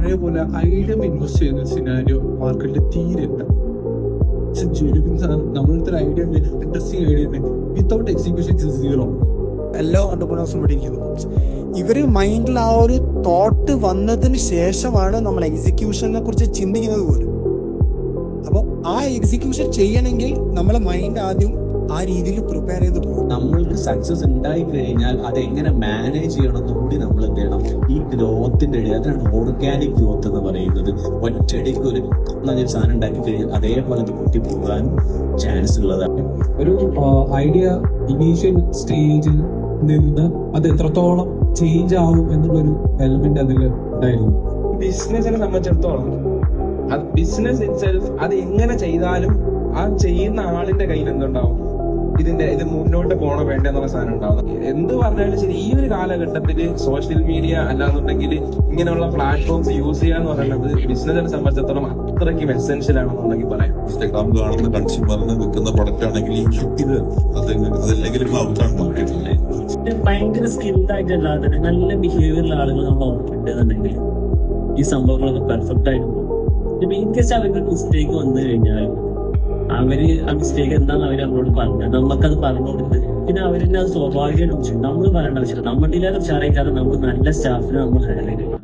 പഴയ പോലെ ഐഡിയം ഇൻവെസ്റ്റ് ചെയ്യുന്ന സിനാരിയോ മാർക്കറ്റിൽ തീരെ ഇല്ല. നമ്മളത്തെ ഒരു ഐഡിയ ഉണ്ട്, ഇൻട്രസ്റ്റിംഗ് ഐഡിയ ഉണ്ട്, വിത്തൗട്ട് എക്സിക്യൂഷൻ സീറോ. എല്ലാ ഓണ്ടർപ്രണേഴ്സും ഇവിടെ ഇരിക്കുന്നു. ഇവർ മൈൻഡിൽ ആ ഒരു തോട്ട് വന്നതിന് ശേഷമാണ് നമ്മൾ എക്സിക്യൂഷനെ കുറിച്ച് ചിന്തിക്കുന്നത് പോലും. അപ്പോൾ ആ എക്സിക്യൂഷൻ ചെയ്യണമെങ്കിൽ നമ്മളെ മൈൻഡ് ആദ്യം ആ രീതിയിൽ പ്രിപ്പയർ ചെയ്ത് പോകും. നമ്മൾക്ക് സക്സസ് ഉണ്ടായി കഴിഞ്ഞാൽ അതെങ്ങനെ മാനേജ് ചെയ്യണമെന്ന് കൂടി നമ്മൾ എന്ത് ചെയ്യണം. ഈ ഗ്രോത്തിന്റെ ഇടയിൽ അതാണ് ഓർഗാനിക് ഗ്രോത്ത് എന്ന് പറയുന്നത്. ഒറ്റയടിക്ക് ഒരു നല്ലൊരു സാധനം ഉണ്ടാക്കി കഴിഞ്ഞാൽ അതേപോലെ അത് പൊട്ടി പോകാൻ ചാൻസ് ഉള്ളതാണ്. ഒരു ഐഡിയ ഇനീഷ്യൽ സ്റ്റേജിൽ നിന്ന് അത് എത്രത്തോളം ചേഞ്ച് ആവും എന്നുള്ളൊരു എലമെന്റ് അതിൽ ഉണ്ടായിരുന്നു. ബിസിനസിനെ സംബന്ധിച്ചിടത്തോളം അത് ബിസിനസ് ഇറ്റ്സെൽഫ് അത് എങ്ങനെ ചെയ്താലും ആ ചെയ്യുന്ന ആളിന്റെ കയ്യിൽ എന്തുണ്ടാവും, ഇത് മുന്നോട്ട് പോകണോ വേണ്ട എന്നുള്ള സാധനം ഉണ്ടാവും. എന്ത് പറഞ്ഞാലും ശരി, ഈ ഒരു കാലഘട്ടത്തിൽ സോഷ്യൽ മീഡിയ അല്ലാന്നുണ്ടെങ്കിൽ ഇങ്ങനെയുള്ള പ്ലാറ്റ്ഫോംസ് യൂസ് ചെയ്യാന്ന് പറയുന്നത് ബിസിനസിനെ സംബന്ധിച്ചിടത്തോളം അത്രയ്ക്കും എസെൻഷ്യൽ ആണെന്നുണ്ടെങ്കിൽ പറയാം. ഇൻസ്റ്റാഗ്രാം കാണുന്ന കൺസ്യൂമറിന് വിൽക്കുന്ന പ്രൊഡക്റ്റ് ആണെങ്കിൽ ഇത് അതല്ലെങ്കിൽ ഭയങ്കര സ്കിൽഡായിട്ടല്ലാതെ നല്ല ബിഹേവിയറുള്ള ആളുകൾ നമ്മൾ ഓർമ്മയുണ്ടെന്നുണ്ടെങ്കിൽ ഈ സംഭവങ്ങളൊക്കെ പെർഫെക്റ്റ് ആയിട്ട് പോകും. ഇപ്പൊ ഇൻ കേസ് അവർക്ക് മിസ്റ്റേക്ക് വന്നു കഴിഞ്ഞാൽ അവര് ആ മിസ്റ്റേക്ക് എന്താണെന്ന് അവർ നമ്മളോട് പറഞ്ഞത് നമുക്കത് പറഞ്ഞു കൊടുത്ത് പിന്നെ അവരെന്നെ അത് സ്വാഭാവികമായിട്ടും നമ്മൾ പറയേണ്ട ആവശ്യമില്ല. നമ്മുടെ ഉഷാറായിക്കാതെ നമ്മൾ നല്ല സ്റ്റാഫിനെ നമ്മൾ ഹയർ ചെയ്യണം.